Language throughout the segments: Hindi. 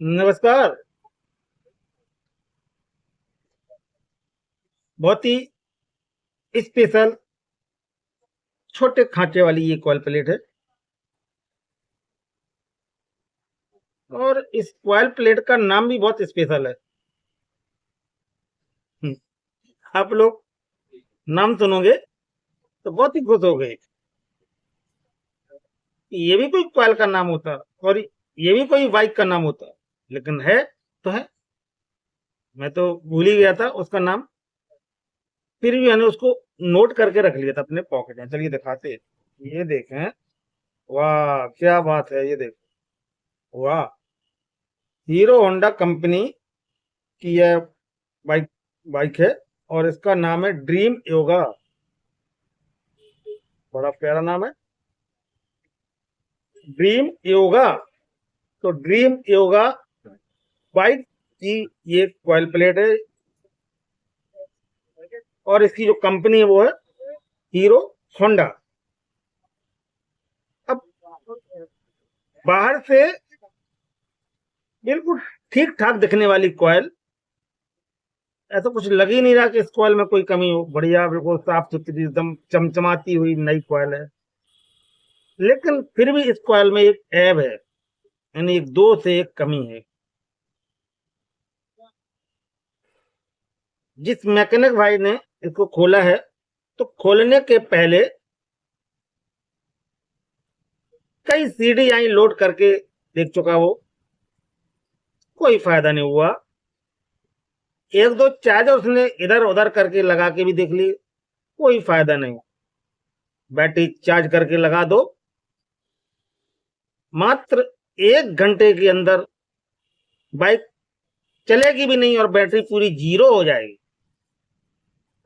नमस्कार। बहुत ही स्पेशल छोटे खांचे वाली ये कॉइल प्लेट है और इस कॉइल प्लेट का नाम भी बहुत स्पेशल है। हम्म, आप लोग नाम सुनोगे तो बहुत ही खुश हो गए। ये भी कोई कॉइल का नाम होता और ये भी कोई बाइक का नाम होता, लेकिन है तो है। मैं तो भूल ही गया था उसका नाम, फिर भी मैंने उसको नोट करके रख लिया था अपने पॉकेट में। चलिए दिखाते हैं। ये देखें, वाह क्या बात है। ये देखो, वाह, हीरो होंडा कंपनी की यह बाइक बाइक है और इसका नाम है ड्रीम योगा। बड़ा प्यारा नाम है, ड्रीम योगा। तो ड्रीम योगा बाइक की ये कॉइल प्लेट है और इसकी जो कंपनी है वो है हीरो होंडा। अब बाहर से बिल्कुल ठीक ठाक दिखने वाली कॉइल, ऐसा कुछ लग ही नहीं रहा कि इस कॉइल में कोई कमी हो। बढ़िया बिल्कुल साफ सुथरी एकदम चमचमाती हुई नई कॉइल है। लेकिन फिर भी इस कॉइल में एक ऐब है, यानी एक दो से एक कमी है। जिस मैकेनिक भाई ने इसको खोला है, तो खोलने के पहले कई सीडी आई लोड करके देख चुका वो, कोई फायदा नहीं हुआ। एक दो चार्जर उसने इधर उधर करके लगा के भी देख ली, कोई फायदा नहीं। बैटरी चार्ज करके लगा दो, मात्र 1 घंटे के अंदर बाइक चलेगी भी नहीं और बैटरी पूरी जीरो हो जाएगी।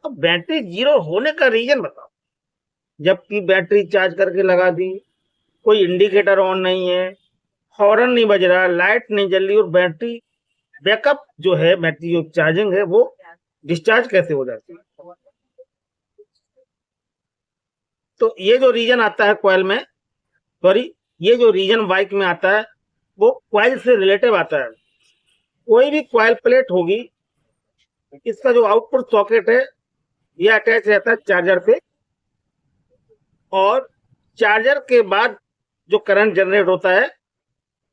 अब बैटरी जीरो होने का रीजन बताओ। जबकि बैटरी चार्ज करके लगा दी, कोई इंडिकेटर ऑन नहीं है, हॉर्न नहीं बज रहा, लाइट नहीं जल रही, और बैटरी बैकअप जो है, बैटरी जो चार्जिंग है वो डिस्चार्ज कैसे हो जाती है। तो ये जो रीजन आता है कॉइल में, सॉरी, ये जो रीजन बाइक में आता है वो कॉइल से रिलेटिव आता है। कोई भी कॉइल प्लेट होगी, इसका जो आउटपुट सॉकेट है ये अटैच रहता है चार्जर पे, और चार्जर के बाद जो करंट जनरेट होता है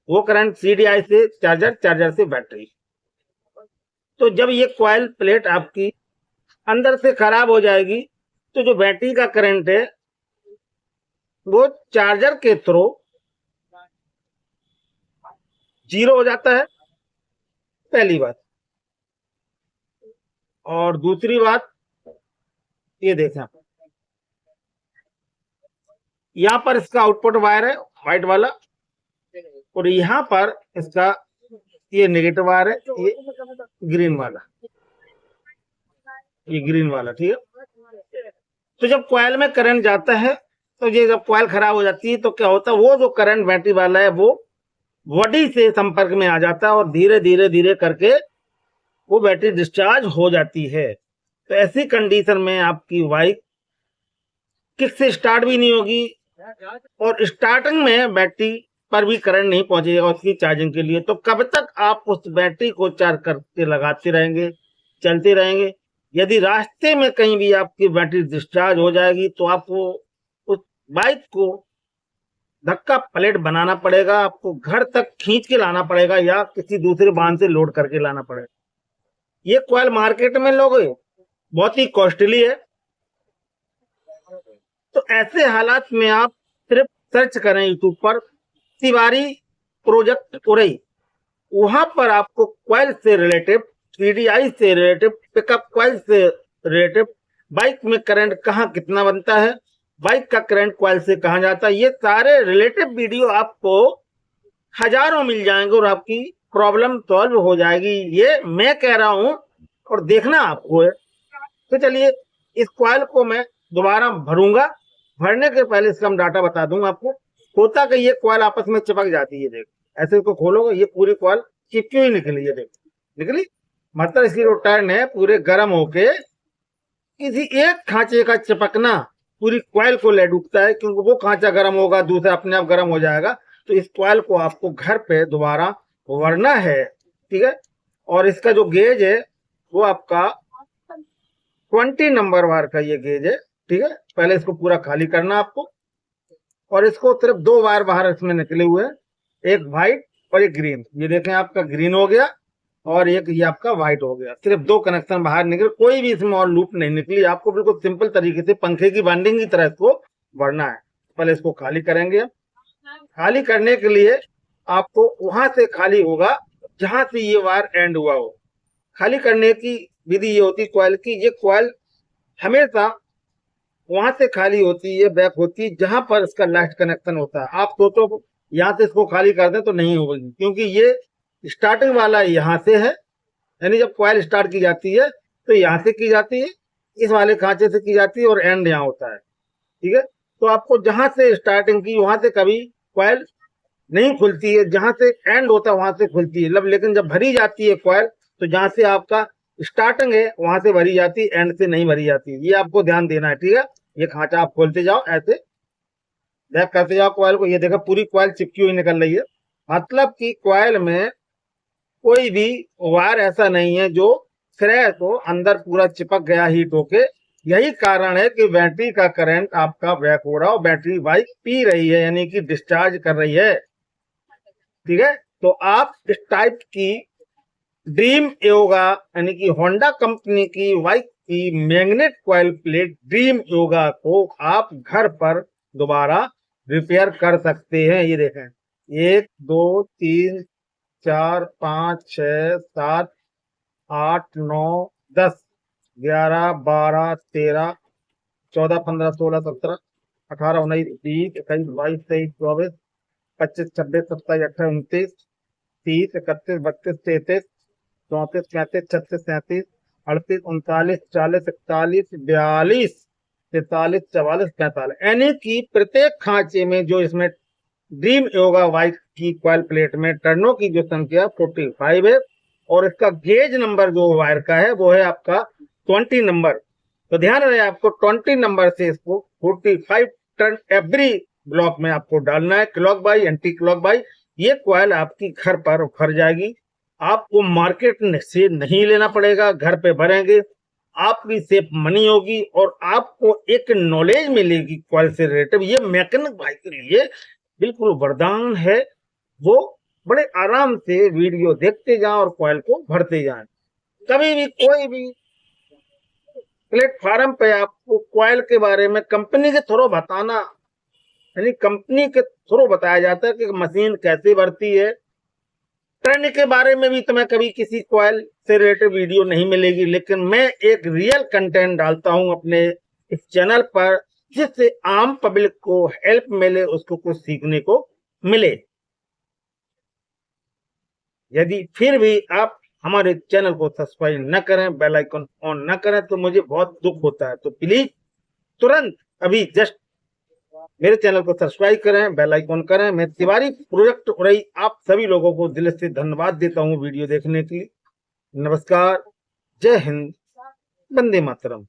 वो करंट सीडीआई से चार्जर, चार्जर से बैटरी। तो जब ये कॉइल प्लेट आपकी अंदर से खराब हो जाएगी, तो जो बैटरी का करंट है वो चार्जर के थ्रू जीरो हो जाता है, पहली बात। और दूसरी बात, ये देखें आप, यहाँ पर इसका आउटपुट वायर है व्हाइट वाला, और यहाँ पर इसका ये नेगेटिव वायर है, ये ग्रीन वाला, ये ग्रीन वाला, ठीक है। तो जब कॉइल में करंट जाता है, तो ये जब कॉइल खराब हो जाती है तो क्या होता है, वो जो करंट बैटरी वाला है वो बॉडी से संपर्क में आ जाता है और धीरे धीरे धीरे करके वो बैटरी डिस्चार्ज हो जाती है। तो ऐसी कंडीशन में आपकी बाइक किक से स्टार्ट भी नहीं होगी और स्टार्टिंग में बैटरी पर भी करंट नहीं पहुंचेगा उसकी चार्जिंग के लिए। तो कब तक आप उस बैटरी को चार्ज करके लगाते रहेंगे, चलते रहेंगे। यदि रास्ते में कहीं भी आपकी बैटरी डिस्चार्ज हो जाएगी तो आपको उस बाइक को धक्का पलट बनाना पड़ेगा, आपको घर तक खींच के लाना पड़ेगा या किसी दूसरे वाहन से लोड करके लाना पड़ेगा। ये कॉइल मार्केट में लोगे बहुत ही कॉस्टली है। तो ऐसे हालात में आप सिर्फ सर्च करें यूट्यूब पर तिवारी प्रोजेक्ट उरई, वहां पर आपको कॉइल से रिलेटिव, सीडीआई से रिलेटिव, पिकअप कॉइल से रिलेटिव, बाइक में करंट कहाँ कितना बनता है, बाइक का करंट कॉइल से कहाँ जाता है, ये सारे रिलेटिव वीडियो आपको हजारों मिल जाएंगे और आपकी प्रॉब्लम सॉल्व हो जाएगी। ये मैं कह रहा हूं और देखना आपको है। तो चलिए, इस कॉइल को मैं दोबारा भरूंगा। भरने के पहले इसका हम डाटा बता दूंगा आपको। होता कि ये कॉइल आपस में चिपक जाती है, देख ऐसे इसको खोलोगे ये पूरी कॉइल चिपकी हुई निकली है, देख निकली। मतलब इसकी जो टर्न है पूरे गर्म होके किसी एक खांचे का चिपकना पूरी कॉइल को ले डूबता है, क्योंकि वो खांचा गर्म होगा, दूसरा अपने आप गर्म हो जाएगा। तो इस कॉइल को आपको घर पे दोबारा वरना है, ठीक है। और इसका जो गेज है वो आपका 20 नंबर वार का ये गेज है, ठीक है। पहले इसको पूरा खाली करना आपको, और इसको सिर्फ 2 वायर बाहर इसमें निकले हुए हैं, एक व्हाइट और एक ग्रीन। ये देखें आपका ग्रीन हो गया और एक ये आपका व्हाइट हो गया। सिर्फ 2 कनेक्शन बाहर निकले, कोई भी इसमें और लूप नहीं निकली। आपको बिल्कुल सिंपल तरीके से पंखे की वाइंडिंग की तरह इसको भरना है। पहले इसको खाली करेंगे। खाली करने के लिए आपको वहां से खाली होगा जहां से ये वायर एंड हुआ हो। खाली करने की विधि ये होती कॉइल की, ये कॉइल हमेशा वहां से खाली होती है, बैक होती है जहां पर इसका लास्ट कनेक्शन होता है। आप सोचो यहाँ से इसको खाली कर दें तो नहीं होगी, क्योंकि ये स्टार्टिंग वाला यहाँ से है, यानी जब कॉइल स्टार्ट की जाती है तो यहाँ से की जाती है, इस वाले खांचे से की जाती है और एंड यहाँ होता है, ठीक है। तो आपको जहां से स्टार्टिंग की वहां से कभी कॉइल नहीं खुलती है, जहां से एंड होता है वहां से खुलती है। लेकिन जब भरी जाती है कॉइल तो जहां से आपका स्टार्टिंग है वहां से भरी जाती है, एंड से नहीं भरी जाती। ये आपको ध्यान देना है, ठीक है। ये खांचा आप खोलते जाओ, ऐसे बैक करते जाओ कॉइल को। ये देखा पूरी कॉइल चिपकी हुई निकल रही है, मतलब कि कॉइल में कोई भी वायर ऐसा नहीं है जो फ्रेश हो, अंदर पूरा चिपक गया हीट होके। यही कारण है कि बैटरी का करंट आपका बैक हो रहा हो, बैटरी बाइक पी रही है, यानी कि डिस्चार्ज कर रही है, ठीक है। तो आप इस टाइप की ड्रीम योगा यानी कि होंडा कंपनी की बाइक की magnet coil plate dream yoga को आप घर पर दोबारा रिपेयर कर सकते हैं। ये देखें, 1 2 3 4 5 6 7 8 9 10 11 12 13 14 15 16 17 18 19 20 21 22 23 24 25 26 27 28 29 30 31 32 33 34 35 36 37 38 39 40 41 42 43 44 45, यानी कि प्रत्येक खांचे में जो इसमें ड्रीम योगा बाइक की कॉइल प्लेट में टर्नों की जो संख्या 45 है, और इसका गेज नंबर जो वायर का है वो है आपका 20 नंबर। तो ध्यान रहे आपको 20 नंबर से इसको 45 टर्न एवरी ब्लॉक में आपको डालना है, clock by anti clock by. ये कॉइल आपकी घर पर भर जाएगी, आपको मार्केट से नहीं लेना पड़ेगा, घर पे भरेंगे, आपकी सेफ मनी होगी और आपको एक नॉलेज मिलेगी कॉइल से रिलेटेड। ये मैकेनिक भाई के लिए बिल्कुल वरदान है। वो बड़े आराम से वीडियो देखते जाएं और कॉइल को भरते जाएं। कभी भी कोई भी प्लेटफॉर्म पे आपको कॉइल के बारे में कंपनी के थ्रू बताना, यानी कंपनी के थ्रू बताया जाता है कि मशीन कैसे भरती है। ट्रेंड के बारे में भी तुम्हें कभी किसी कॉइल से रिलेटेड वीडियो नहीं मिलेगी, लेकिन मैं एक रियल कंटेंट डालता हूं अपने इस चैनल पर, जिससे आम पब्लिक को हेल्प मिले, उसको कुछ सीखने को मिले। यदि फिर भी आप हमारे चैनल को सब्सक्राइब न करें, बेल आइकन ऑन न करें, तो मुझे बहुत दुख होता है। तो प्लीज तुरंत अभी जस्ट मेरे चैनल को सब्सक्राइब करें, बेल आइकन करें। मैं तिवारी प्रोजेक्ट उड़ई आप सभी लोगों को दिल से धन्यवाद देता हूं वीडियो देखने के लिए। नमस्कार, जय हिंद, वंदे मातरम।